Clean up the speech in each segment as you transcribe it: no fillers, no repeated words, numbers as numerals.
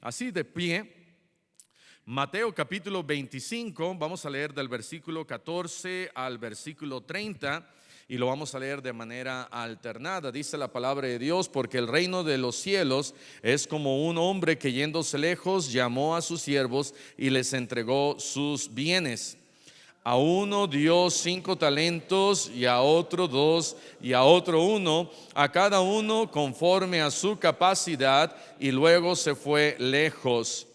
Así de pie, Mateo capítulo 25, vamos a leer del versículo 14 al versículo 30 y lo vamos a leer de manera alternada. Dice la palabra de Dios: porque el reino de los cielos es como un hombre que, yéndose lejos, llamó a sus siervos y les entregó sus bienes. A uno dio 5 talentos, y a otro 2, y a otro 1, a cada uno conforme a su capacidad, y luego se fue lejos.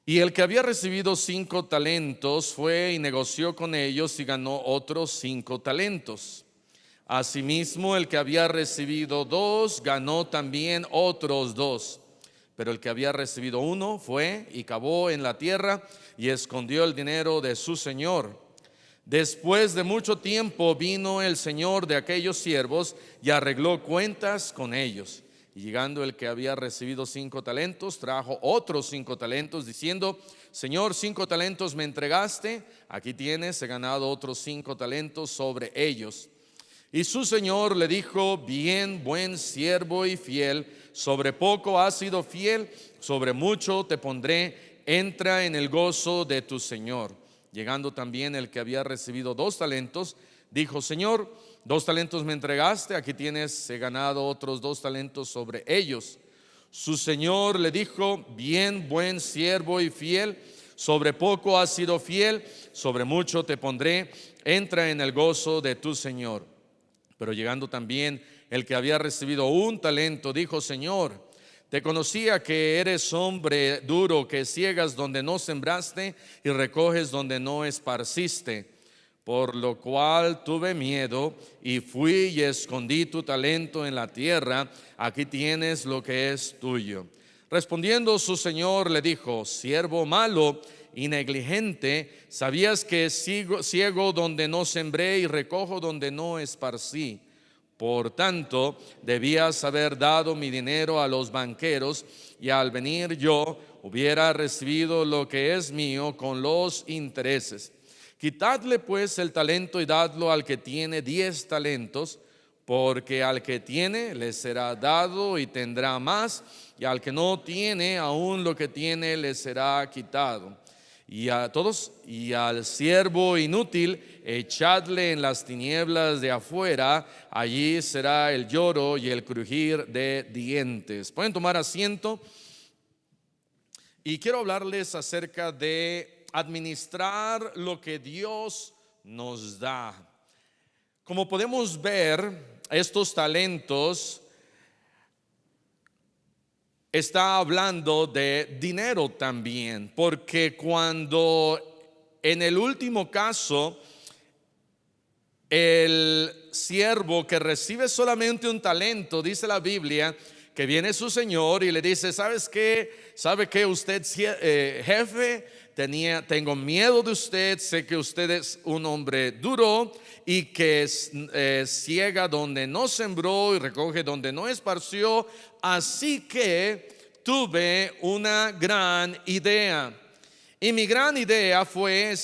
Y el que había recibido 5 talentos fue y negoció con ellos y ganó otros 5 talentos. Asimismo, el que había recibido 2 ganó también otros 2. Pero el que había recibido 1 fue y cavó en la tierra y escondió el dinero de su señor. Después de mucho tiempo vino el señor de aquellos siervos y arregló cuentas con ellos. Y llegando el que había recibido 5 talentos, trajo otros 5 talentos, diciendo: Señor, 5 talentos me entregaste, aquí tienes, he ganado otros 5 talentos sobre ellos. Y su señor le dijo: bien, buen siervo y fiel, sobre poco has sido fiel, sobre mucho te pondré, entra en el gozo de tu señor. Llegando también el que había recibido 2 talentos, dijo: Señor, 2 talentos me entregaste, aquí tienes, he ganado otros 2 talentos sobre ellos. Su señor le dijo: bien, buen siervo y fiel, sobre poco has sido fiel, sobre mucho te pondré, entra en el gozo de tu señor. Pero llegando también el que había recibido 1 talento, dijo: Señor, te conocía que eres hombre duro, que ciegas donde no sembraste y recoges donde no esparciste. Por lo cual tuve miedo y fui y escondí tu talento en la tierra. Aquí tienes lo que es tuyo. Respondiendo su señor le dijo: siervo malo y negligente, sabías que ciego donde no sembré y recojo donde no esparcí. Por tanto, debías haber dado mi dinero a los banqueros, y al venir yo hubiera recibido lo que es mío con los intereses. Quitadle pues el talento y dadlo al que tiene 10 talentos, porque al que tiene le será dado y tendrá más, y al que no tiene, aún lo que tiene le será quitado. Y al siervo inútil echadle en las tinieblas de afuera, allí será el lloro y el crujir de dientes. Pueden tomar asiento. Y quiero hablarles acerca de administrar lo que Dios nos da. Como podemos ver, estos talentos está hablando de dinero también, porque cuando en el último caso el siervo que recibe solamente 1 talento, dice la Biblia, que viene su señor y le dice: ¿sabes qué? ¿Sabe qué usted, jefe? Tengo miedo de usted, sé que usted es un hombre duro y que ciega donde no sembró y recoge donde no esparció. Así que tuve una gran idea. Y mi gran idea fue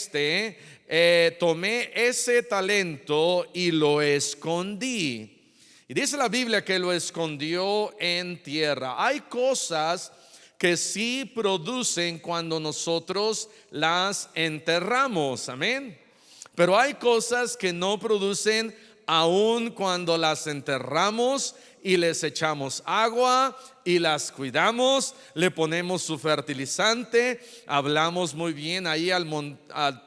tomé ese talento y lo escondí. Y dice la Biblia que lo escondió en tierra. Hay cosas que sí producen cuando nosotros las enterramos, amén. Pero hay cosas que no producen aun cuando las enterramos y les echamos agua y las cuidamos, le ponemos su fertilizante, hablamos muy bien ahí al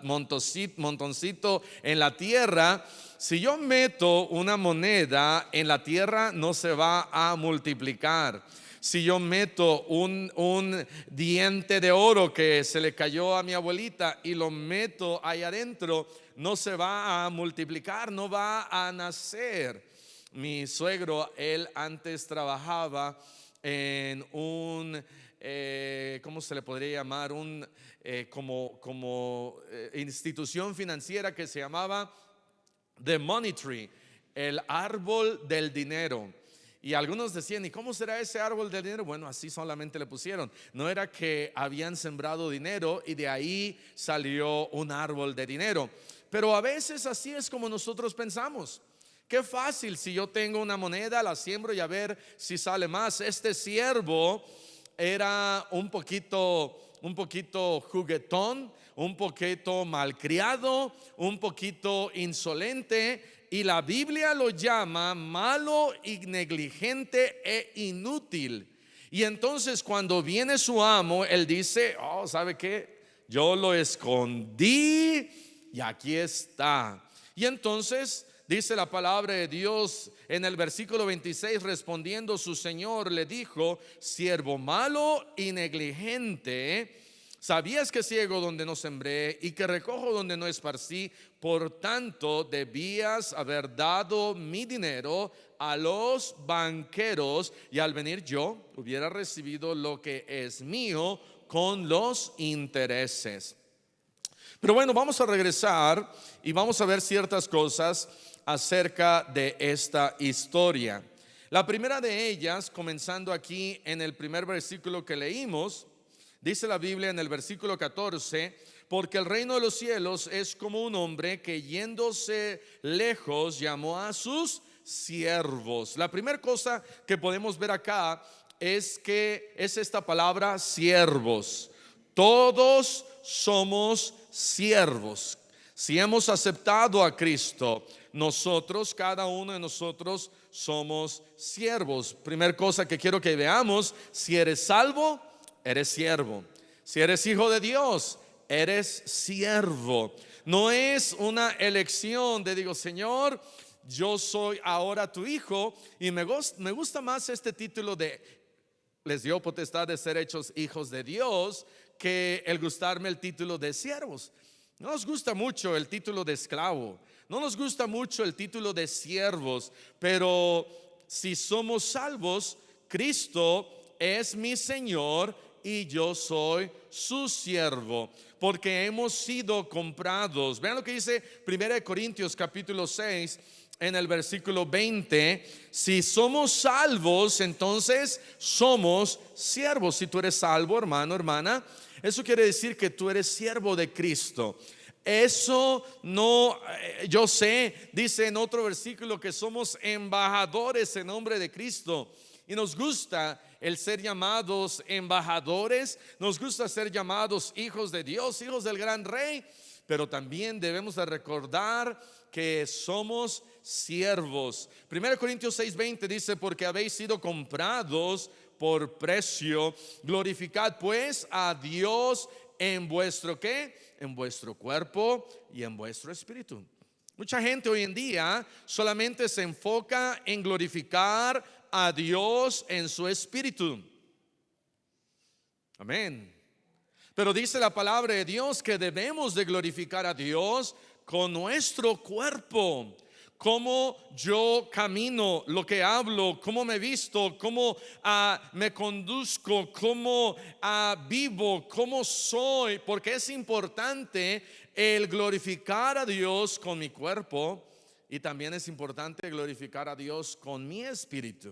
montoncito en la tierra. Si yo meto una moneda en la tierra, no se va a multiplicar. Si yo meto un diente de oro que se le cayó a mi abuelita y lo meto ahí adentro, no se va a multiplicar, no va a nacer. Mi suegro, él antes trabajaba en ¿cómo se le podría llamar? Como institución financiera que se llamaba The Money Tree, el árbol del dinero. Y algunos decían: ¿y cómo será ese árbol del dinero? Bueno, así solamente le pusieron. No era que habían sembrado dinero y de ahí salió un árbol de dinero. Pero a veces así es como nosotros pensamos. Qué fácil, si yo tengo una moneda, la siembro y a ver si sale más. Este siervo era un poquito juguetón, un poquito malcriado, un poquito insolente, y la Biblia lo llama malo y negligente e inútil. Y entonces cuando viene su amo, él dice: oh, ¿sabe qué? Yo lo escondí y aquí está. Y entonces dice la palabra de Dios en el versículo 26, respondiendo su señor le dijo: siervo malo y negligente, ¿sabías que ciego donde no sembré y que recojo donde no esparcí? Por tanto debías haber dado mi dinero a los banqueros, y al venir yo hubiera recibido lo que es mío con los intereses. Pero bueno, vamos a regresar y vamos a ver ciertas cosas acerca de esta historia. La primera de ellas, comenzando aquí en el primer versículo que leímos, dice la Biblia en el versículo 14: porque el reino de los cielos es como un hombre que, yéndose lejos, llamó a sus siervos. La primera cosa que podemos ver acá es que es esta palabra siervos. Todos somos siervos. Si hemos aceptado a Cristo, nosotros, cada uno de nosotros, somos siervos. Primera cosa que quiero que veamos: si eres salvo, eres siervo. Si eres hijo de Dios, eres siervo. No es una elección de digo: Señor, yo soy ahora tu hijo, y me gusta más este título de les dio potestad de ser hechos hijos de Dios, que el gustarme el título de siervos. No nos gusta mucho el título de esclavo, no nos gusta mucho el título de siervos, pero si somos salvos, Cristo es mi Señor y yo soy su siervo, porque hemos sido comprados. Vean lo que dice 1 Corintios capítulo 6 en el versículo 20: si somos salvos, entonces somos siervos. Si tú eres salvo, hermano, hermana, eso quiere decir que tú eres siervo de Cristo. Eso no, yo sé, dice en otro versículo que somos embajadores en nombre de Cristo. Y nos gusta el ser llamados embajadores, nos gusta ser llamados hijos de Dios, hijos del gran rey. Pero también debemos de recordar que somos siervos. 1 Corintios 6:20 dice: porque habéis sido comprados por precio, glorificad pues a Dios en vuestro ¿qué? En vuestro cuerpo y en vuestro espíritu. Mucha gente hoy en día solamente se enfoca en glorificar a Dios en su espíritu. Amén. Pero dice la palabra de Dios que debemos de glorificar a Dios con nuestro cuerpo. Cómo yo camino, lo que hablo, cómo me visto, cómo me conduzco, cómo vivo, cómo soy. Porque es importante el glorificar a Dios con mi cuerpo, y también es importante glorificar a Dios con mi espíritu.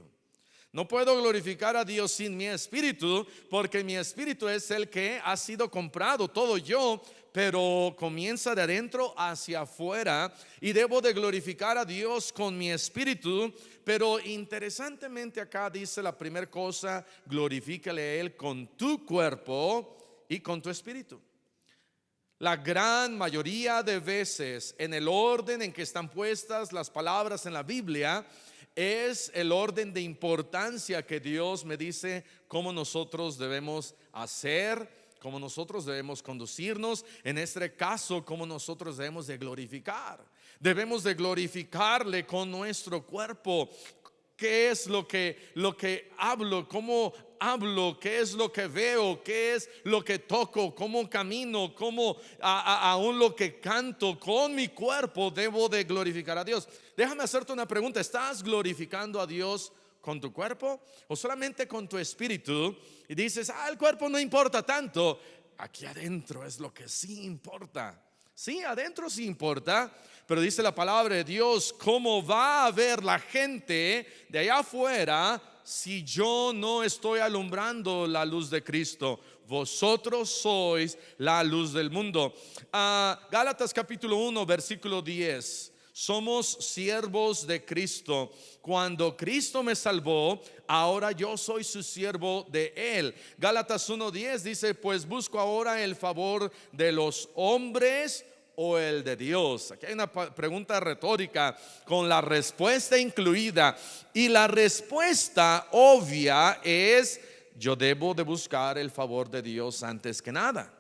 No puedo glorificar a Dios sin mi espíritu, porque mi espíritu es el que ha sido comprado, todo yo, pero comienza de adentro hacia afuera, y debo de glorificar a Dios con mi espíritu. Pero interesantemente acá dice la primera cosa: glorifícale a Él con tu cuerpo y con tu espíritu. La gran mayoría de veces, en el orden en que están puestas las palabras en la Biblia, es el orden de importancia que Dios me dice cómo nosotros debemos hacer, cómo nosotros debemos conducirnos. En este caso, cómo nosotros debemos de glorificar. Debemos de glorificarle con nuestro cuerpo. ¿Qué es lo que hablo? ¿Cómo hablo? ¿Qué es lo que veo? ¿Qué es lo que toco? ¿Cómo camino? ¿Cómo aún lo que canto? Con mi cuerpo debo de glorificar a Dios. Déjame hacerte una pregunta: ¿estás glorificando a Dios con tu cuerpo o solamente con tu espíritu? Y dices: el cuerpo no importa tanto. Aquí adentro es lo que sí importa. Sí, adentro sí importa, pero dice la palabra de Dios: ¿cómo va a ver la gente de allá afuera si yo no estoy alumbrando la luz de Cristo? Vosotros sois la luz del mundo. Gálatas capítulo 1 versículo 10: Somos siervos de Cristo. Cuando Cristo me salvó, ahora yo soy su siervo de Él. Gálatas 1:10 dice: pues busco ahora el favor de los hombres o el de Dios. Aquí hay una pregunta retórica con la respuesta incluida, y la respuesta obvia es: yo debo de buscar el favor de Dios antes que nada.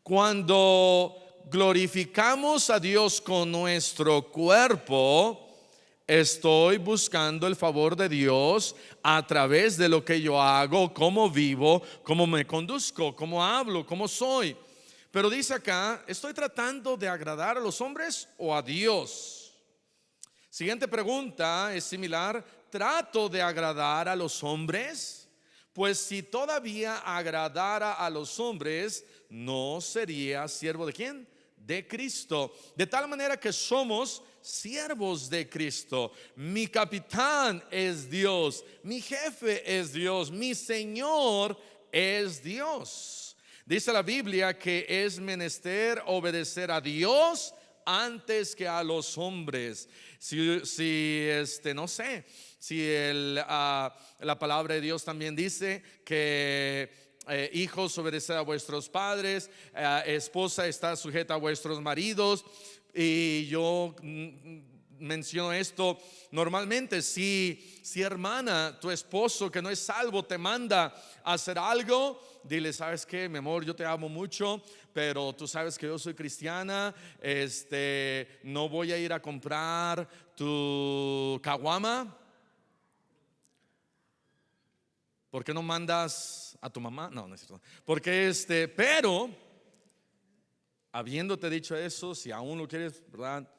Cuando glorificamos a Dios con nuestro cuerpo, estoy buscando el favor de Dios a través de lo que yo hago, cómo vivo, cómo me conduzco, cómo hablo, cómo soy. Pero dice acá: ¿estoy tratando de agradar a los hombres o a Dios? Siguiente pregunta es similar: ¿trato de agradar a los hombres? Pues si todavía agradara a los hombres, no sería siervo ¿de quién? De Cristo. De tal manera que somos siervos de Cristo. Mi capitán es Dios, mi jefe es Dios, mi Señor es Dios. Dice la Biblia que es menester obedecer a Dios antes que a los hombres. No sé si la palabra de Dios también dice que hijos, obedeced a vuestros padres, esposa, está sujeta a vuestros maridos. Y yo menciono esto normalmente. Si hermana, tu esposo que no es salvo te manda a hacer algo, dile: ¿sabes qué, mi amor? Yo te amo mucho, pero tú sabes que yo soy cristiana, no voy a ir a comprar tu caguama. ¿Por qué no mandas a tu mamá? No, no es cierto. Porque pero habiéndote dicho eso, si aún lo quieres, ¿verdad?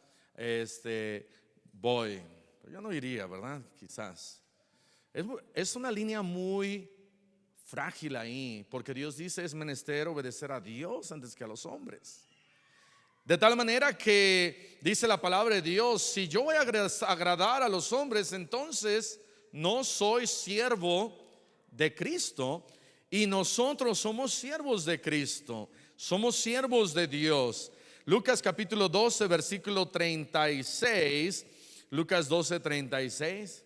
Voy. Pero yo no iría, ¿verdad? Quizás. Es una línea muy frágil ahí, porque Dios dice: es menester obedecer a Dios antes que a los hombres. De tal manera que dice la palabra de Dios: si yo voy a agradar a los hombres, entonces no soy siervo de Cristo. Y nosotros somos siervos de Cristo, somos siervos de Dios. Lucas capítulo 12 versículo 36. Lucas 12:36.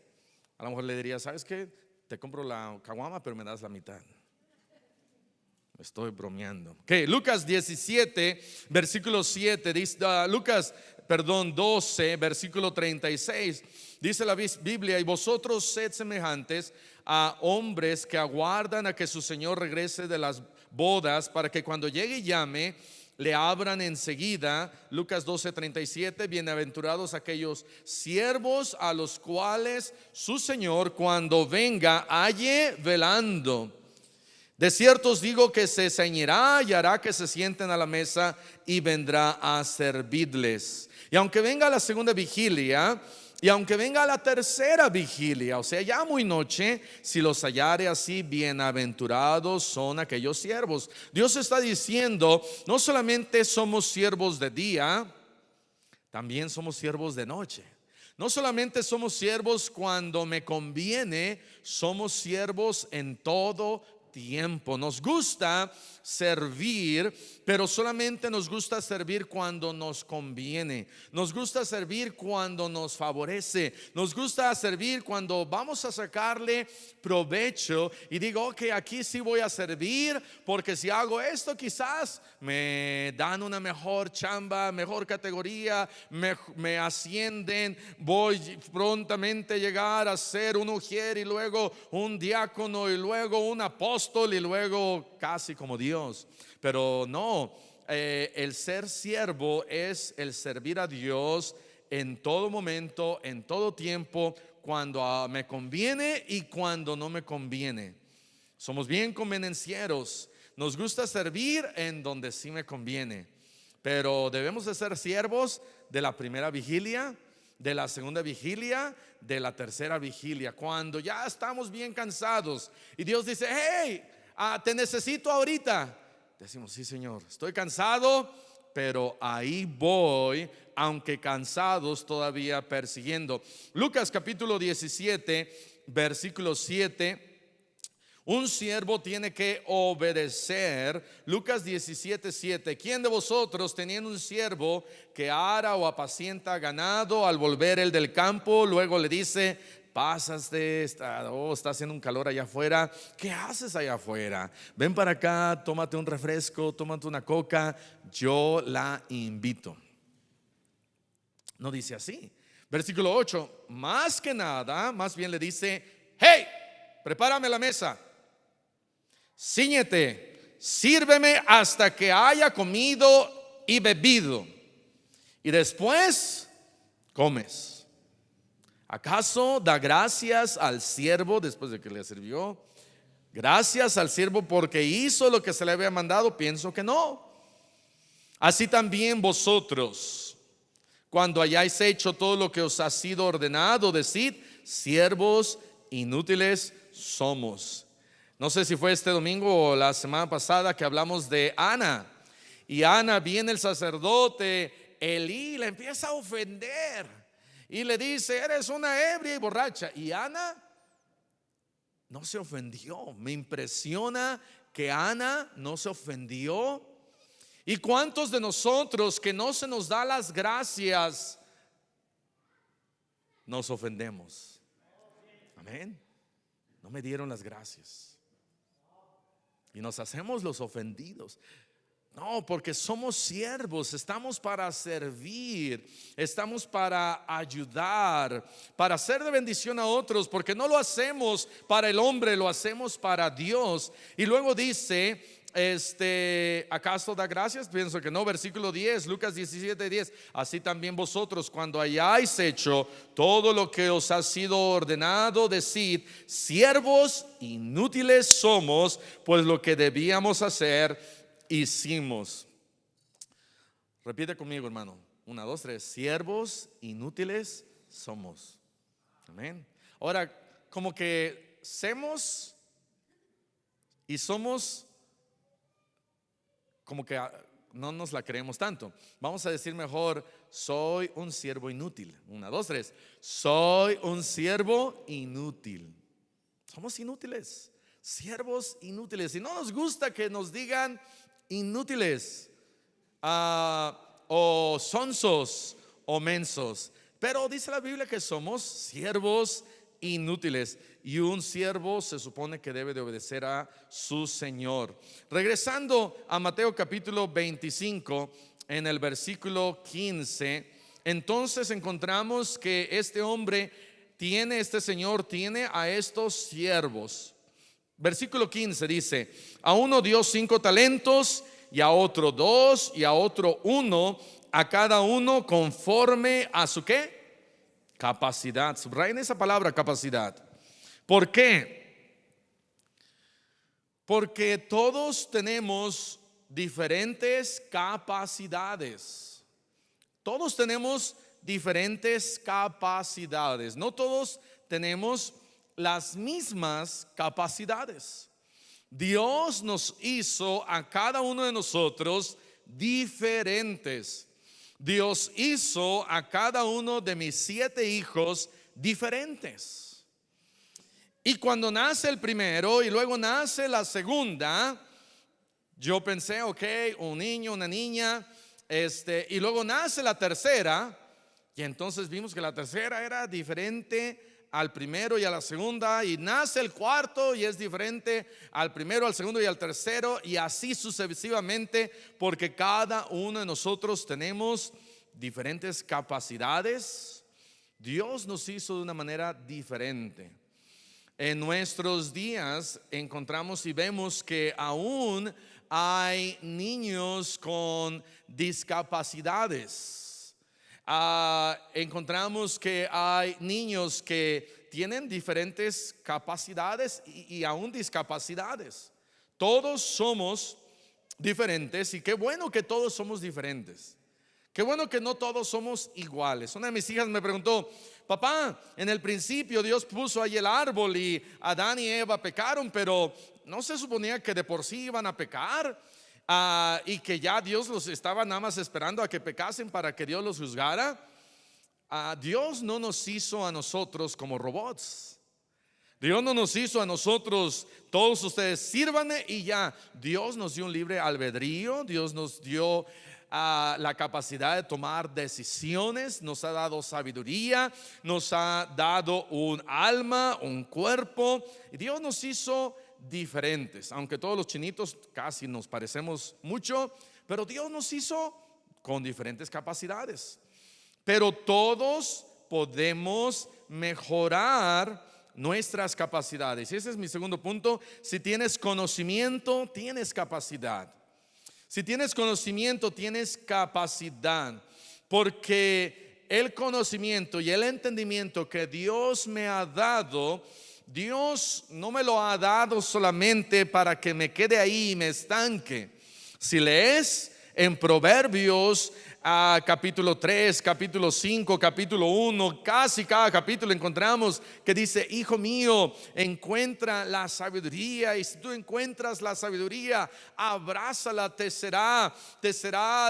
A lo mejor le diría: ¿sabes qué? Te compro la caguama, pero me das la mitad. Estoy bromeando. Lucas 17 versículo 7 dice, Lucas 12 versículo 36. Dice la Biblia: y vosotros sed semejantes a hombres que aguardan a que su Señor regrese de las bodas, para que cuando llegue y llame, le abran enseguida. Lucas 12:37. Bienaventurados aquellos siervos a los cuales su Señor, cuando venga, halle velando. De cierto os digo que se ceñirá y hará que se sienten a la mesa y vendrá a servirles. Y aunque venga la segunda vigilia, y aunque venga la tercera vigilia, o sea, ya muy noche, si los hallare así, bienaventurados son aquellos siervos. Dios está diciendo: no solamente somos siervos de día, también somos siervos de noche. No solamente somos siervos cuando me conviene, somos siervos en todo tiempo. Nos gusta servir, pero solamente nos gusta servir cuando nos conviene. Nos gusta servir cuando nos favorece. Nos gusta servir cuando vamos a sacarle provecho y digo: ok, aquí sí voy a servir, porque si hago esto quizás me dan una mejor chamba, mejor categoría, me ascienden, voy prontamente a llegar a ser un ujier y luego un diácono y luego un apóstol y luego casi como Dios. Pero no, el ser siervo es el servir a Dios en todo momento, en todo tiempo, cuando me conviene y cuando no me conviene. Somos bien convenencieros. Nos gusta servir en donde sí me conviene, pero debemos de ser siervos de la primera vigilia, de la segunda vigilia, de la tercera vigilia, cuando ya estamos bien cansados y Dios dice: hey, te necesito ahorita. Decimos: sí, Señor, estoy cansado, pero ahí voy, aunque cansados, todavía persiguiendo. Lucas capítulo 17 versículo 7. Un siervo tiene que obedecer. Lucas 17:7. ¿Quién de vosotros, teniendo un siervo que ara o apacienta ganado, al volver el del campo, luego le dice: Pásate, está haciendo un calor allá afuera, ¿qué haces allá afuera? Ven para acá, tómate un refresco, tómate una coca, yo la invito. No dice así. Versículo 8. Más que nada, más bien le dice: hey, prepárame la mesa, cíñete, sírveme hasta que haya comido y bebido, y después comes. ¿Acaso da gracias al siervo después de que le sirvió? Gracias al siervo porque hizo lo que se le había mandado. Pienso que no. Así también vosotros, cuando hayáis hecho todo lo que os ha sido ordenado, decid: siervos inútiles somos. No sé si fue este domingo o la semana pasada que hablamos de Ana. Y Ana, viene el sacerdote Elí, la empieza a ofender y le dice: eres una ebria y borracha. Y Ana no se ofendió. Me impresiona que Ana no se ofendió. ¿Y cuántos de nosotros que no se nos da las gracias nos ofendemos? Amén. No me dieron las gracias y nos hacemos los ofendidos. No, porque somos siervos, estamos para servir, estamos para ayudar, para ser de bendición a otros, porque no lo hacemos para el hombre, lo hacemos para Dios. Y luego dice: ¿acaso da gracias? Pienso que no. Versículo 10, Lucas 17:10. Así también vosotros, cuando hayáis hecho todo lo que os ha sido ordenado, decid: siervos inútiles somos, pues lo que debíamos hacer hicimos. Repite conmigo, hermano. 1, 2, 3. Siervos inútiles somos. Amén. Ahora, como que hacemos y somos, como que no nos la creemos tanto. Vamos a decir mejor: soy un siervo inútil. 1, 2, 3. Soy un siervo inútil. Somos inútiles, siervos inútiles. Y no nos gusta que nos digan inútiles, o sonsos o mensos. Pero dice la Biblia que somos siervos inútiles, y un siervo se supone que debe de obedecer a su Señor. Regresando a Mateo capítulo 25, en el versículo 15, entonces encontramos que este señor tiene a estos siervos. Versículo 15 dice: a uno dio 5 talentos, y a otro 2, y a otro 1, a cada uno conforme a su ¿qué? Capacidad. Subrayen esa palabra, capacidad. ¿Por qué? Porque todos tenemos diferentes capacidades. Todos tenemos diferentes capacidades. No todos tenemos las mismas capacidades. Dios nos hizo a cada uno de nosotros diferentes. Dios hizo a cada uno de mis 7 hijos diferentes. Y cuando nace el primero y luego nace la segunda, yo pensé: ok, un niño, una niña, y luego nace la tercera, y entonces vimos que la tercera era diferente al primero y a la segunda, y nace el cuarto y es diferente al primero, al segundo y al tercero, y así sucesivamente, porque cada uno de nosotros tenemos diferentes capacidades. Dios nos hizo de una manera diferente. En nuestros días encontramos y vemos que aún hay niños con discapacidades. Encontramos que hay niños que tienen diferentes capacidades y aún discapacidades. Todos somos diferentes, y qué bueno que todos somos diferentes. Qué bueno que no todos somos iguales. Una de mis hijas me preguntó: papá, en el principio Dios puso ahí el árbol y Adán y Eva pecaron, pero ¿no se suponía que de por sí iban a pecar? Y que ya Dios los estaba nada más esperando a que pecasen para que Dios los juzgara. Dios no nos hizo a nosotros como robots. Dios no nos hizo a nosotros, todos ustedes sírvanme y ya. Dios nos dio un libre albedrío, Dios nos dio la capacidad de tomar decisiones, nos ha dado sabiduría, nos ha dado un alma, un cuerpo. Y Dios nos hizo diferentes, aunque todos los chinitos casi nos parecemos mucho, pero Dios nos hizo con diferentes capacidades. Pero todos podemos mejorar nuestras capacidades. Y ese es mi segundo punto. Si tienes conocimiento, tienes capacidad. Si tienes conocimiento, tienes capacidad. Porque el conocimiento y el entendimiento que Dios me ha dado, Dios no me lo ha dado solamente para que me quede ahí y me estanque. Si lees en Proverbios capítulo 3, capítulo 5, capítulo 1, casi cada capítulo encontramos que dice: hijo mío, encuentra la sabiduría, y si tú encuentras la sabiduría, abrázala, te será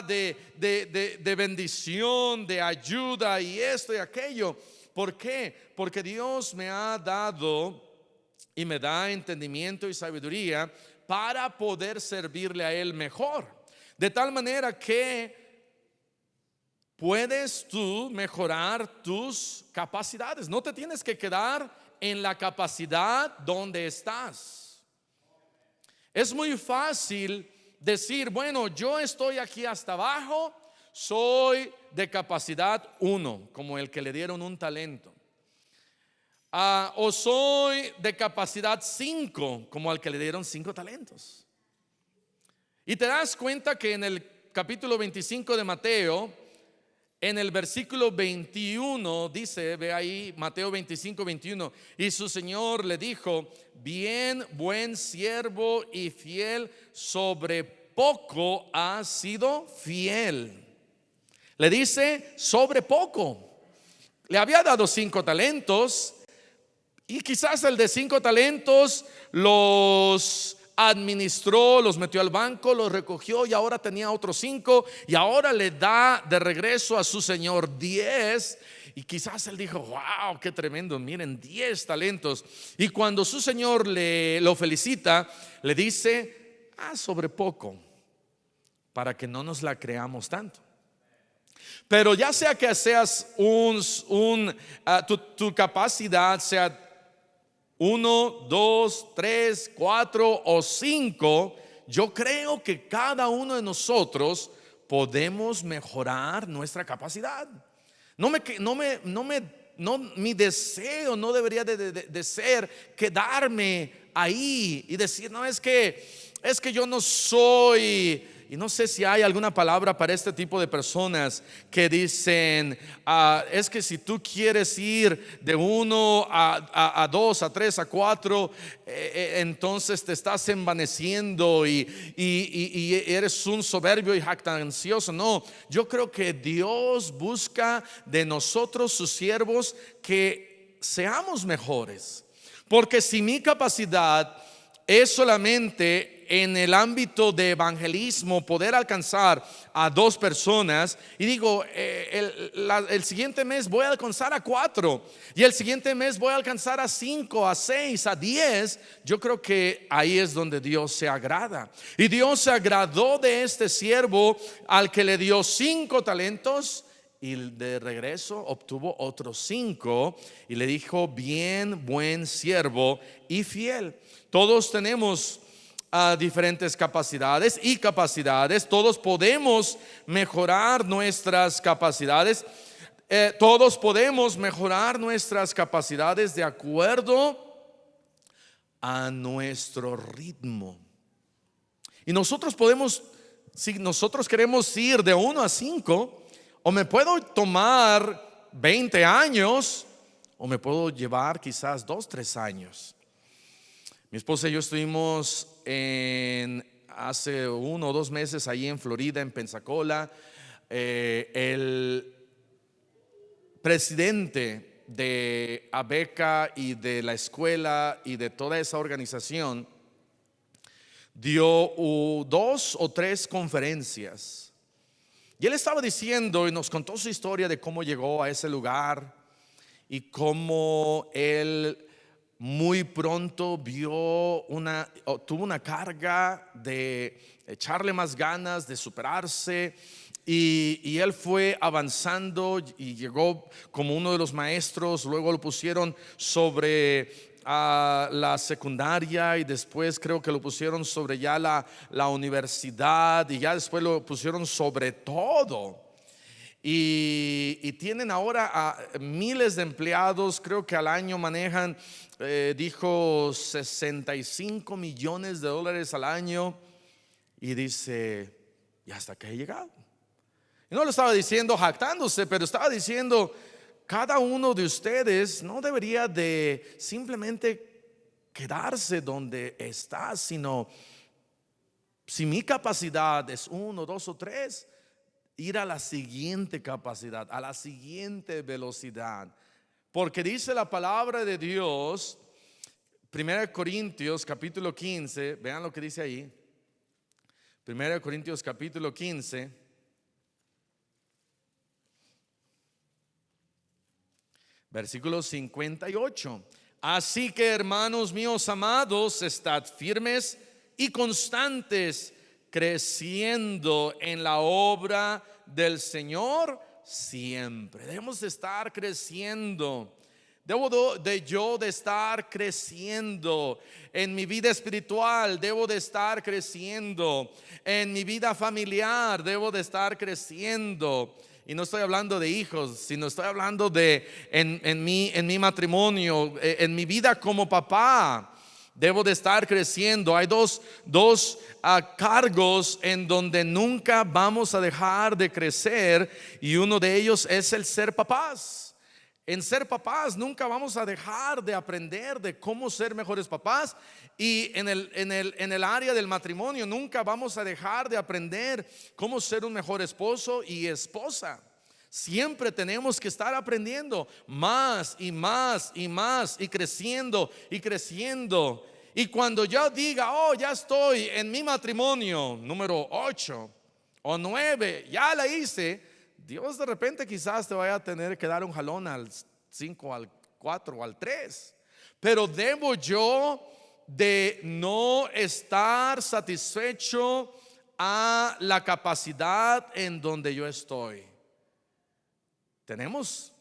de bendición, de ayuda, y esto y aquello. ¿Por qué? Porque Dios me ha dado y me da entendimiento y sabiduría para poder servirle a Él mejor. De tal manera que puedes tú mejorar tus capacidades. No te tienes que quedar en la capacidad donde estás. Es muy fácil decir: bueno, yo estoy aquí hasta abajo, soy de capacidad 1, como el que le dieron un talento. O soy de capacidad 5, como al que le dieron 5 talentos. Y te das cuenta que en el capítulo 25 de Mateo, en el versículo 21 dice, ve ahí, Mateo 25, 21: y su Señor le dijo: bien, buen siervo y fiel, sobre poco has sido fiel. Le dice sobre poco. Le había dado 5 talentos, y quizás el de 5 talentos los administró, los metió al banco, los recogió, y ahora tenía otros 5, y ahora le da de regreso a su señor 10. Y quizás él dijo: wow, qué tremendo, miren, 10 talentos. Y cuando su señor lo felicita, le dice: sobre poco, para que no nos la creamos tanto. Pero ya sea que seas tu capacidad sea 1, 2, 3, 4 o 5, yo creo que cada uno de nosotros podemos mejorar nuestra capacidad. Mi deseo no debería de ser quedarme ahí y decir: no, es que yo no soy. Y no sé si hay alguna palabra para este tipo de personas que dicen: es que si tú quieres ir de 1 a 2, a 3, a 4, entonces te estás envaneciendo y eres un soberbio y jactancioso. No, yo creo que Dios busca de nosotros, sus siervos, que seamos mejores. Porque si mi capacidad es solamente en el ámbito de evangelismo, poder alcanzar a 2 personas, y digo, el siguiente mes voy a alcanzar a 4, y el siguiente mes voy a alcanzar a 5, a 6, a 10, yo creo que ahí es donde Dios se agrada. Y Dios se agradó de este siervo al que le dio 5 talentos, y de regreso obtuvo otros 5, y le dijo: bien, buen siervo y fiel. Todos tenemos diferentes capacidades y capacidades. Todos podemos mejorar nuestras capacidades. Todos podemos mejorar nuestras capacidades de acuerdo a nuestro ritmo. Y nosotros podemos, si nosotros queremos ir de 1 a 5, o me puedo tomar 20 años, o me puedo llevar quizás 2, 3 años. Mi esposa y yo estuvimos hace 1 o 2 meses ahí en Florida, en Pensacola. El presidente de ABECA y de la escuela y de toda esa organización dio 2 o 3 conferencias, y él estaba diciendo y nos contó su historia de cómo llegó a ese lugar y cómo él muy pronto tuvo una carga de echarle más ganas, de superarse. Y él fue avanzando y llegó como uno de los maestros. Luego lo pusieron sobre la secundaria, y después creo que lo pusieron sobre ya la universidad, y ya después lo pusieron sobre todo. Y tienen ahora a miles de empleados. Creo que al año manejan, dijo, $65 millones al año. Y dice: ¿y hasta qué he llegado? Y no lo estaba diciendo jactándose, pero estaba diciendo: cada uno de ustedes no debería de simplemente quedarse donde está, sino, si mi capacidad es 1, 2 o 3, ir a la siguiente capacidad, a la siguiente velocidad. Porque dice la palabra de Dios, 1 Corintios capítulo 15, vean lo que dice ahí. 1 Corintios capítulo 15, versículo 58. Así que, hermanos míos amados, estad firmes y constantes, creciendo en la obra del Señor siempre. Debemos de estar creciendo. Debo de estar creciendo en mi vida espiritual. Debo de estar creciendo en mi vida familiar. Debo de estar creciendo. Y no estoy hablando de hijos, sino estoy hablando de en mi matrimonio, en mi vida como papá. Debo de estar creciendo. Hay dos cargos en donde nunca vamos a dejar de crecer, y uno de ellos es el ser papás. En ser papás nunca vamos a dejar de aprender de cómo ser mejores papás, y en el área del matrimonio nunca vamos a dejar de aprender cómo ser un mejor esposo y esposa. Siempre tenemos que estar aprendiendo más y más y más, y creciendo y creciendo. Y cuando yo diga: oh, ya estoy en mi matrimonio número 8 o 9, ya la hice, Dios de repente quizás te vaya a tener que dar un jalón al 5, al 4 o al 3. Pero debo yo de no estar satisfecho a la capacidad en donde yo estoy. Tenemos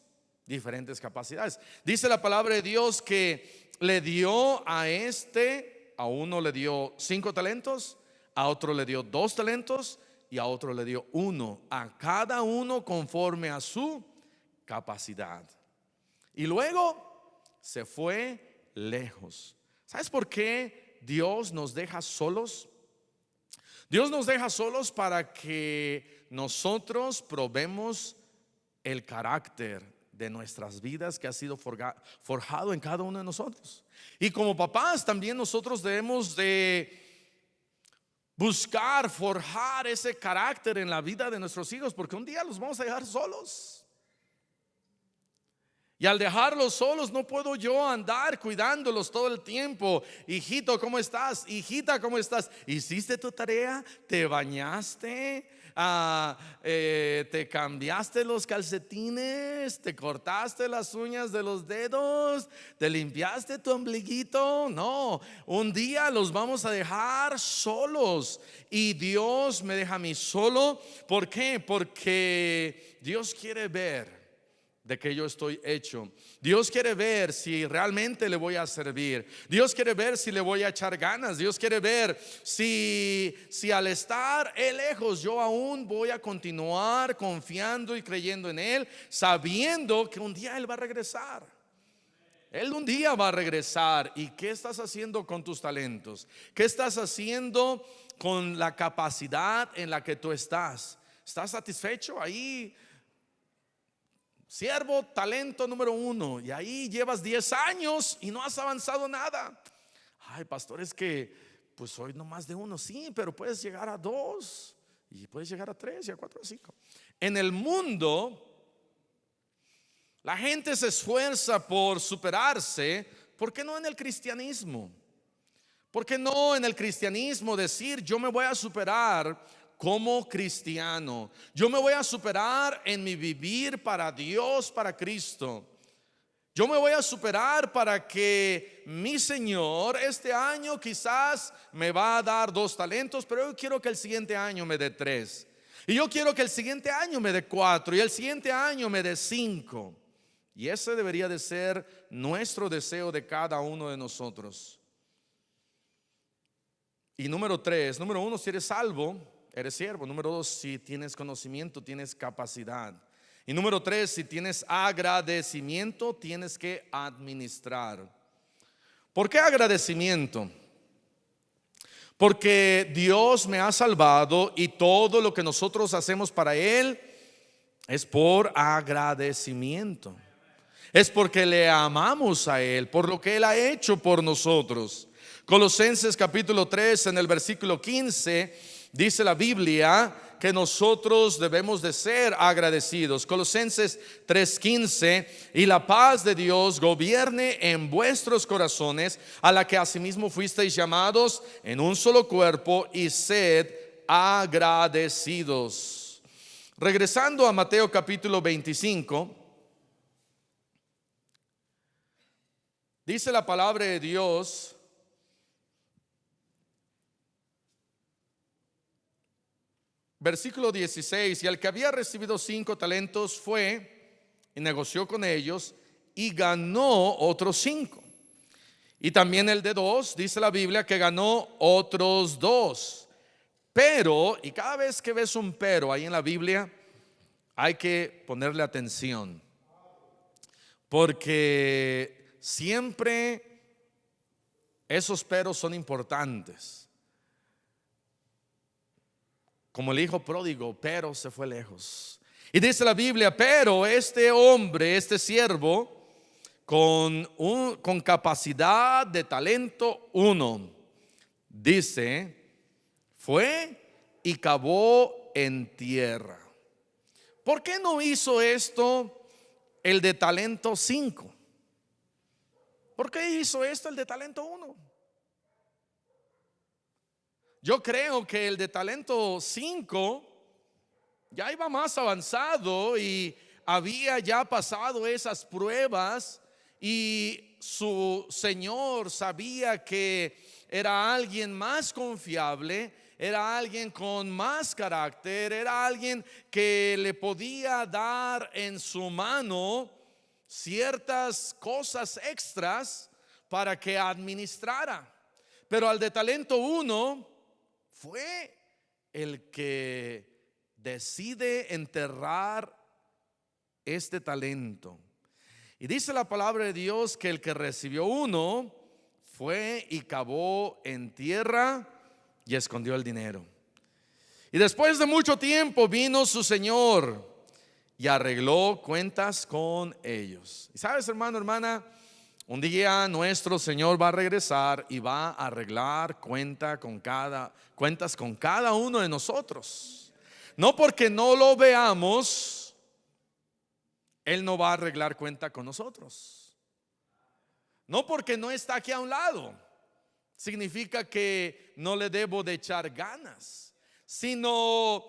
diferentes capacidades. Dice la palabra de Dios que le dio a uno le dio 5 talentos, a otro le dio 2 talentos, y a otro le dio 1, a cada uno conforme a su capacidad. Y luego se fue lejos. ¿Sabes por qué Dios nos deja solos? Dios nos deja solos para que nosotros probemos el carácter de nuestras vidas que ha sido forjado en cada uno de nosotros. Y como papás también nosotros debemos de buscar forjar ese carácter en la vida de nuestros hijos, porque un día los vamos a dejar solos. Y al dejarlos solos no puedo yo andar cuidándolos todo el tiempo. Hijito, ¿cómo estás? Hijita, ¿cómo estás? ¿Hiciste tu tarea? ¿Te bañaste? ¿Te cambiaste los calcetines? ¿Te cortaste las uñas de los dedos? ¿Te limpiaste tu ombliguito? No, un día los vamos a dejar solos. Y Dios me deja a mí solo. ¿Por qué? Porque Dios quiere ver de que yo estoy hecho. Dios quiere ver si realmente le voy a servir. Dios quiere ver si le voy a echar ganas. Dios quiere ver si al estar Él lejos, yo aún voy a continuar confiando y creyendo en Él, sabiendo que un día Él va a regresar. Él un día va a regresar. ¿Y qué estás haciendo con tus talentos? ¿Qué estás haciendo con la capacidad en la que tú estás? ¿Estás satisfecho ahí? Siervo, talento número 1, y ahí llevas 10 años y no has avanzado nada. Ay, pastor, es que pues soy no más de 1. Sí, pero puedes llegar a 2, y puedes llegar a 3, y a 4, a 5. En el mundo la gente se esfuerza por superarse. ¿Por qué no en el cristianismo? ¿Por qué no en el cristianismo decir: yo me voy a superar como cristiano, yo me voy a superar en mi vivir para Dios, para Cristo? Yo me voy a superar para que mi Señor este año quizás me va a dar 2 talentos, pero yo quiero que el siguiente año me dé 3. Y yo quiero que el siguiente año me dé 4 y el siguiente año me dé 5. Y ese debería de ser nuestro deseo de cada uno de nosotros. Y número 3, número 1, si eres salvo, eres siervo. Número 2, si tienes conocimiento, tienes capacidad. Y número 3, si tienes agradecimiento, tienes que administrar. ¿Por qué agradecimiento? Porque Dios me ha salvado y todo lo que nosotros hacemos para Él es por agradecimiento. Es porque le amamos a Él, por lo que Él ha hecho por nosotros. Colosenses capítulo 3 en el versículo 15 dice la Biblia que nosotros debemos de ser agradecidos. Colosenses 3:15, y la paz de Dios gobierne en vuestros corazones, a la que asimismo fuisteis llamados en un solo cuerpo, y sed agradecidos. Regresando a Mateo capítulo 25, dice la palabra de Dios: versículo 16, y el que había recibido 5 talentos fue y negoció con ellos y ganó otros 5. Y también el de 2, dice la Biblia, que ganó otros 2. Pero, y cada vez que ves un pero ahí en la Biblia, hay que ponerle atención, porque siempre esos peros son importantes. Como el hijo pródigo, pero se fue lejos. Y dice la Biblia: pero este hombre, este siervo, con capacidad de talento 1, dice, fue y cavó en tierra. ¿Por qué no hizo esto el de talento 5? ¿Por qué hizo esto el de talento 1? Yo creo que el de talento 5 ya iba más avanzado y había ya pasado esas pruebas, y su señor sabía que era alguien más confiable, era alguien con más carácter, era alguien que le podía dar en su mano ciertas cosas extras para que administrara. Pero al de talento 1 fue el que decide enterrar este talento. Y dice la palabra de Dios que el que recibió 1 fue y cavó en tierra y escondió el dinero. Y después de mucho tiempo vino su señor y arregló cuentas con ellos. Y sabes, hermano, hermana, un día nuestro Señor va a regresar y va a arreglar cuentas con cada uno de nosotros. No porque no lo veamos, Él no va a arreglar cuenta con nosotros. No porque no está aquí a un lado significa que no le debo de echar ganas, sino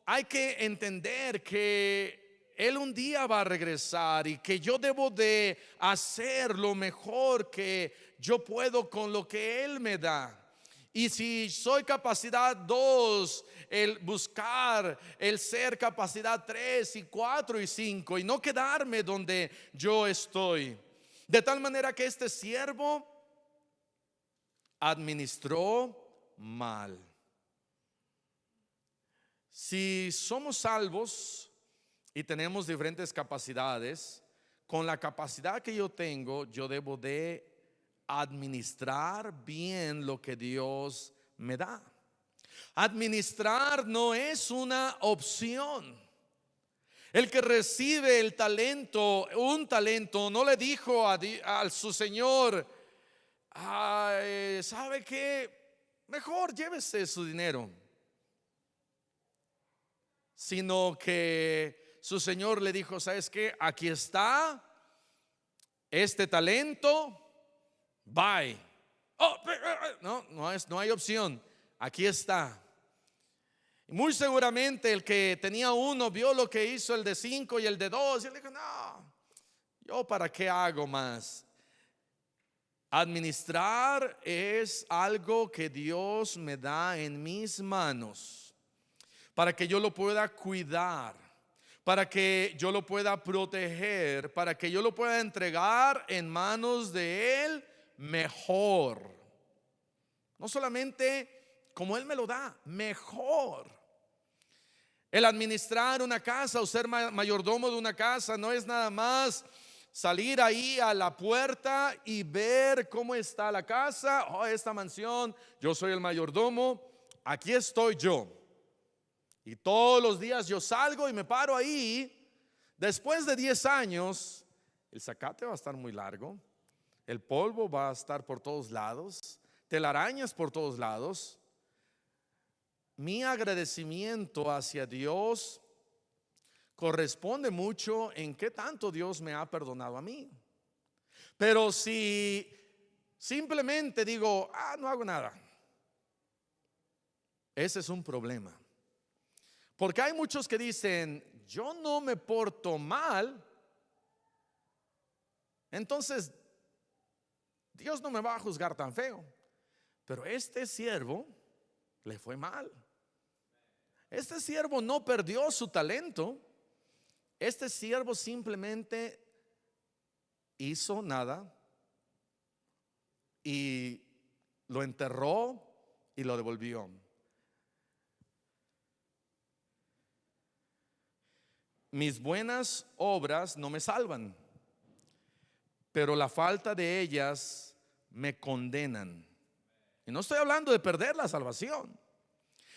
hay que entender que Él un día va a regresar y que yo debo de hacer lo mejor que yo puedo con lo que Él me da. Y si soy capacidad 2, el buscar el ser capacidad 3 y 4 y 5 y no quedarme donde yo estoy. De tal manera que este siervo administró mal. Si somos salvos y tenemos diferentes capacidades, con la capacidad que yo tengo, yo debo de administrar bien lo que Dios me da. Administrar no es una opción. El que recibe el talento, un talento, no le dijo a su señor: ¿sabe qué? Mejor llévese su dinero. Sino que su señor le dijo: ¿sabes qué? Aquí está este talento, bye. No hay opción. Aquí está. Muy seguramente el que tenía 1 vio lo que hizo el de 5 y el de 2 y él dijo: no, ¿Yo para qué hago más? Administrar es algo que Dios me da en mis manos para que yo lo pueda cuidar, para que yo lo pueda proteger, para que yo lo pueda entregar en manos de Él mejor. No solamente como Él me lo da, mejor. El administrar una casa o ser mayordomo de una casa no es nada más salir ahí a la puerta y ver cómo está la casa. Oh, esta mansión, yo soy el mayordomo, aquí estoy yo. Y todos los días yo salgo y me paro ahí. Después de 10 años, el zacate va a estar muy largo, el polvo va a estar por todos lados, telarañas por todos lados. Mi agradecimiento hacia Dios corresponde mucho en qué tanto Dios me ha perdonado a mí. Pero si simplemente digo, no hago nada, ese es un problema. Porque hay muchos que dicen, yo no me porto mal, entonces Dios no me va a juzgar tan feo. Pero este siervo le fue mal. Este siervo no perdió su talento. Este siervo simplemente hizo nada y lo enterró y lo devolvió. Mis buenas obras no me salvan, pero la falta de ellas me condenan. Y no estoy hablando de perder la salvación.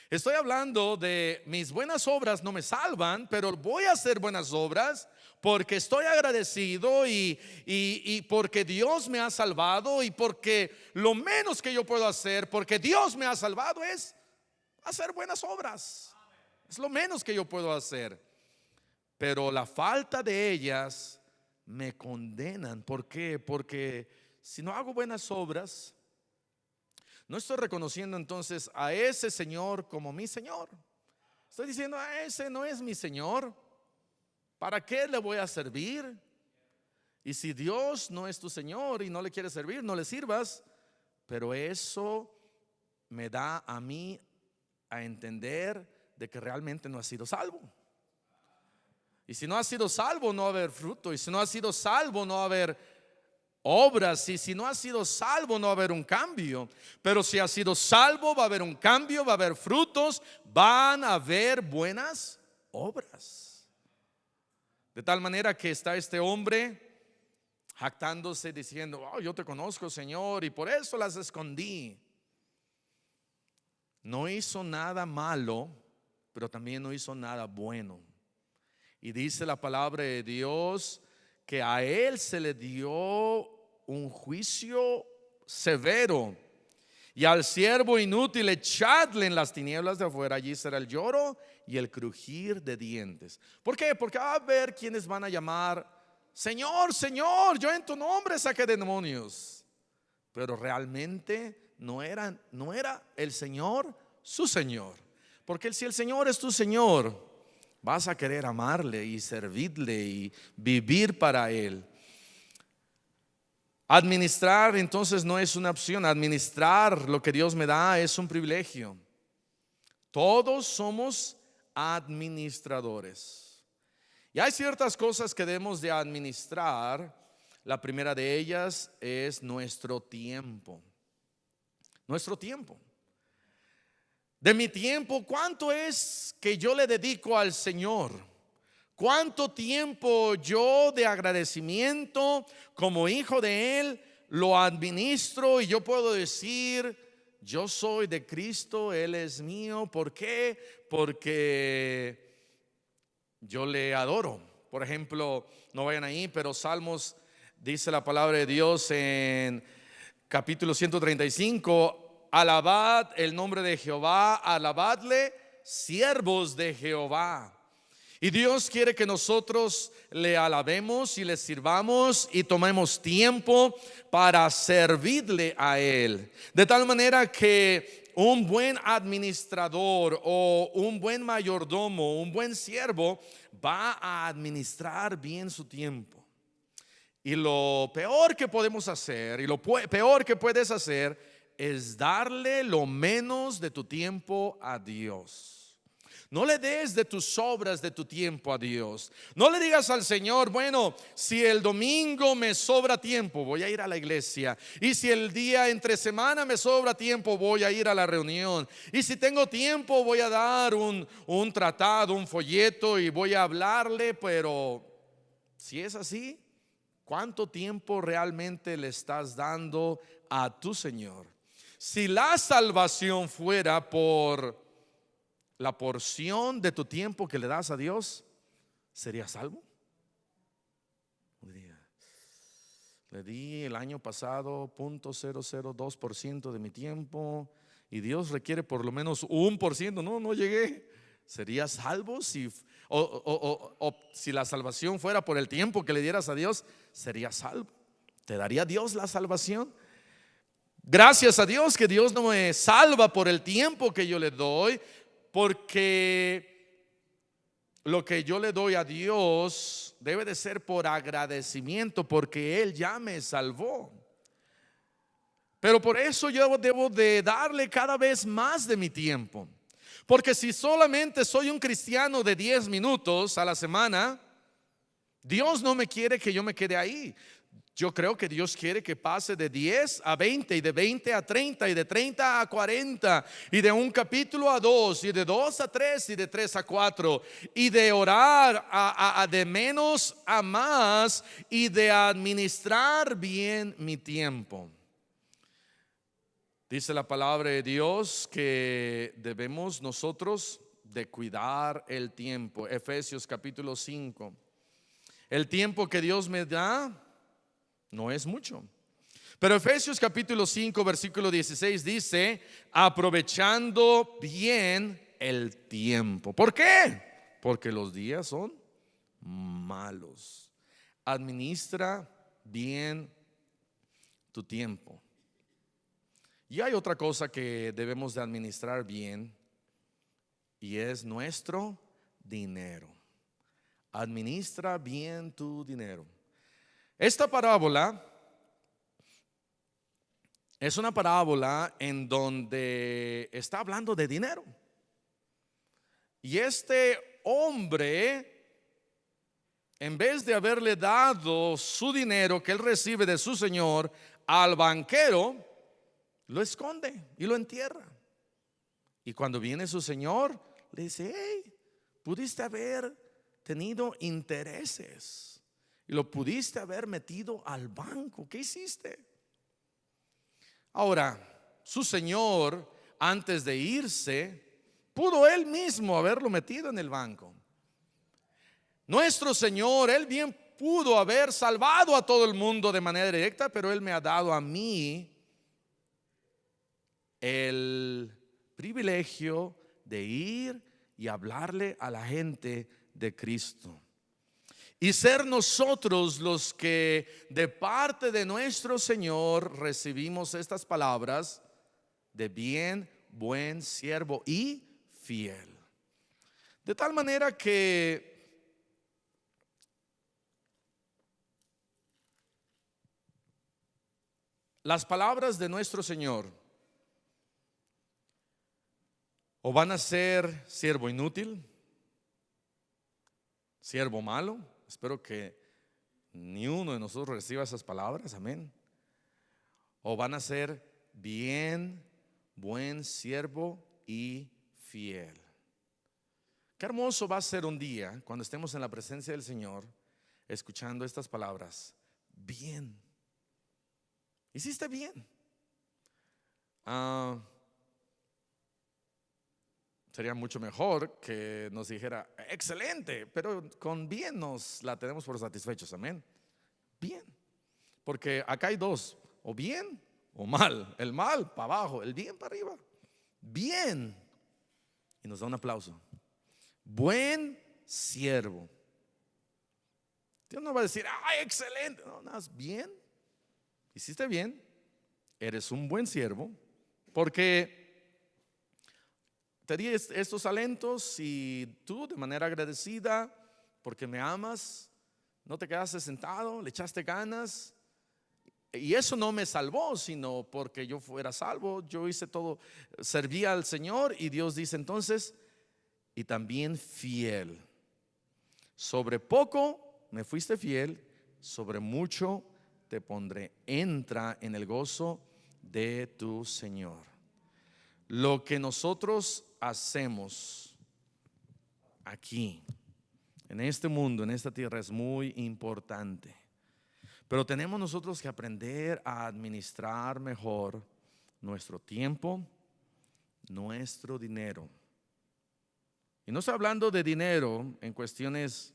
Estoy hablando de mis buenas obras no me salvan, pero voy a hacer buenas obras porque estoy agradecido y porque Dios me ha salvado, y porque lo menos que yo puedo hacer porque Dios me ha salvado es hacer buenas obras. Es lo menos que yo puedo hacer. Pero la falta de ellas me condenan. ¿Por qué? Porque si no hago buenas obras, no estoy reconociendo entonces a ese Señor como mi Señor. Estoy diciendo, ese no es mi Señor. ¿Para qué le voy a servir? Y si Dios no es tu Señor y no le quieres servir, no le sirvas. Pero eso me da a mí a entender de que realmente no has sido salvo. Y si no has sido salvo, no va a haber fruto. Y si no has sido salvo, no va a haber obras. Y si no has sido salvo, no va a haber un cambio. Pero si has sido salvo, va a haber un cambio, va a haber frutos, van a haber buenas obras. De tal manera que está este hombre jactándose, diciendo, yo te conozco, Señor, y por eso las escondí. No hizo nada malo, pero también no hizo nada bueno. Y dice la palabra de Dios que a él se le dio un juicio severo. Y al siervo inútil echadle en las tinieblas de afuera, allí será el lloro y el crujir de dientes. ¿Por qué? Porque va a haber quienes van a llamar, Señor, Señor, yo en tu nombre saqué demonios. Pero realmente no era el Señor su Señor. Porque si el Señor es tu Señor, vas a querer amarle y servirle y vivir para Él. Administrar entonces no es una opción. Administrar lo que Dios me da es un privilegio. Todos somos administradores. Y hay ciertas cosas que debemos de administrar. La primera de ellas es nuestro tiempo. Nuestro tiempo. De mi tiempo, ¿cuánto es que yo le dedico al Señor? ¿Cuánto tiempo yo de agradecimiento como hijo de Él lo administro? Y yo puedo decir, yo soy de Cristo, Él es mío. ¿Por qué? Porque yo le adoro. Por ejemplo, no vayan ahí, pero Salmos, dice la palabra de Dios en capítulo 135, alabad el nombre de Jehová, alabadle, siervos de Jehová. Y Dios quiere que nosotros le alabemos y le sirvamos y tomemos tiempo para servirle a Él. De tal manera que un buen administrador o un buen mayordomo, un buen siervo, va a administrar bien su tiempo. Y lo peor que podemos hacer, y lo peor que puedes hacer, es darle lo menos de tu tiempo a Dios. No le des de tus sobras de tu tiempo a Dios. No le digas al Señor, bueno, si el domingo me sobra tiempo, voy a ir a la iglesia. Y si el día entre semana me sobra tiempo, voy a ir a la reunión. Y si tengo tiempo, voy a dar un tratado, un folleto y voy a hablarle. Pero si es así, ¿cuánto tiempo realmente le estás dando a tu Señor? Si la salvación fuera por la porción de tu tiempo que le das a Dios, ¿serías salvo? Le di el año pasado 0.002% de mi tiempo y Dios requiere por lo menos 1%. No llegué. ¿Serías salvo? O si la salvación fuera por el tiempo que le dieras a Dios, ¿serías salvo? ¿Te daría Dios la salvación? Gracias a Dios que Dios no me salva por el tiempo que yo le doy, porque lo que yo le doy a Dios debe de ser por agradecimiento, porque Él ya me salvó. Pero por eso yo debo de darle cada vez más de mi tiempo. Porque si solamente soy un cristiano de 10 minutos a la semana, Dios no me quiere que yo me quede ahí. Yo creo que Dios quiere que pase de 10 a 20 y de 20 a 30 y de 30 a 40 y de un capítulo a 2 y de 2 a 3 y de 3 a 4 y de orar a de menos a más y de administrar bien mi tiempo. Dice la palabra de Dios que debemos nosotros de cuidar el tiempo. Efesios capítulo 5. El tiempo que Dios me da no es mucho. Pero Efesios capítulo 5 versículo 16 dice: aprovechando bien el tiempo. ¿Por qué? Porque los días son malos. Administra bien tu tiempo. Y hay otra cosa que debemos de administrar bien, y es nuestro dinero. Administra bien tu dinero. Esta parábola es una parábola en donde está hablando de dinero. Y este hombre, en vez de haberle dado su dinero que él recibe de su señor al banquero, lo esconde y lo entierra. Y cuando viene su señor, le dice: hey, pudiste haber tenido intereses y lo pudiste haber metido al banco. ¿Qué hiciste? Ahora, su señor, antes de irse, pudo él mismo haberlo metido en el banco. Nuestro Señor, Él bien pudo haber salvado a todo el mundo de manera directa, pero Él me ha dado a mí el privilegio de ir y hablarle a la gente de Cristo. Y ser nosotros los que de parte de nuestro Señor recibimos estas palabras de bien, buen siervo y fiel. De tal manera que las palabras de nuestro Señor o van a ser siervo inútil, siervo malo. Espero que ni uno de nosotros reciba esas palabras, amén. O van a ser bien, buen siervo y fiel. Qué hermoso va a ser un día cuando estemos en la presencia del Señor, escuchando estas palabras: bien, hiciste bien. Sería mucho mejor que nos dijera excelente, pero con bien nos la tenemos por satisfechos, amén. Bien, porque acá hay dos: o bien o mal. El mal para abajo, el bien para arriba. Bien, y nos da un aplauso. Buen siervo. Dios no va a decir: ay, excelente. No, nada, bien, hiciste bien, eres un buen siervo, porque te di estos talentos y tú, de manera agradecida, porque me amas, no te quedaste sentado, le echaste ganas. Y eso no me salvó, sino porque yo fuera salvo. Yo hice todo, servía al Señor, y Dios dice entonces, y también fiel. Sobre poco me fuiste fiel, sobre mucho te pondré. Entra en el gozo de tu Señor. Lo que nosotros hacemos aquí, en este mundo, en esta tierra, es muy importante. Pero tenemos nosotros que aprender a administrar mejor nuestro tiempo, nuestro dinero. Y no estoy hablando de dinero en cuestiones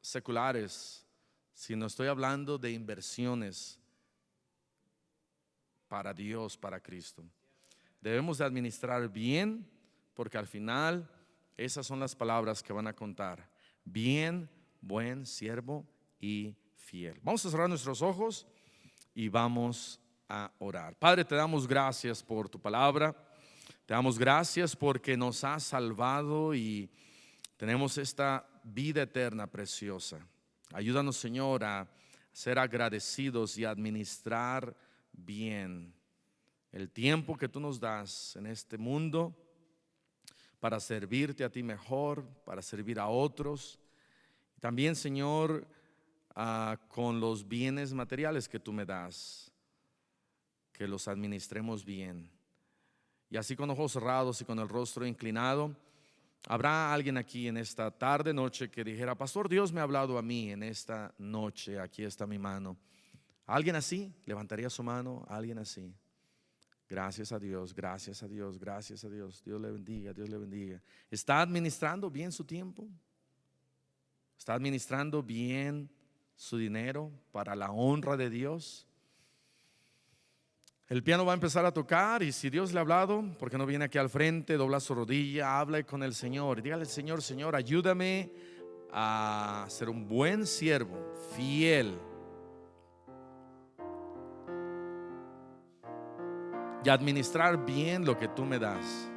seculares, sino estoy hablando de inversiones para Dios, para Cristo. Debemos de administrar bien, porque al final esas son las palabras que van a contar. Bien, buen siervo y fiel. Vamos a cerrar nuestros ojos y vamos a orar. Padre, te damos gracias por tu palabra. Te damos gracias porque nos has salvado y tenemos esta vida eterna preciosa. Ayúdanos, Señor, a ser agradecidos y administrar bien el tiempo que tú nos das en este mundo para servirte a ti mejor, para servir a otros. También, Señor, con los bienes materiales que tú me das, que los administremos bien. Y así, con ojos cerrados y con el rostro inclinado, habrá alguien aquí en esta tarde, noche, que dijera: pastor, Dios me ha hablado a mí en esta noche, aquí está mi mano. ¿Alguien así? ¿Levantaría su mano? ¿Alguien así? Gracias a Dios, gracias a Dios, gracias a Dios. Dios le bendiga, Dios le bendiga. ¿Está administrando bien su tiempo? ¿Está administrando bien su dinero para la honra de Dios? El piano va a empezar a tocar, y si Dios le ha hablado, ¿por qué no viene aquí al frente, dobla su rodilla, habla con el Señor y dígale: Señor, Señor, ayúdame a ser un buen siervo, fiel, y administrar bien lo que tú me das.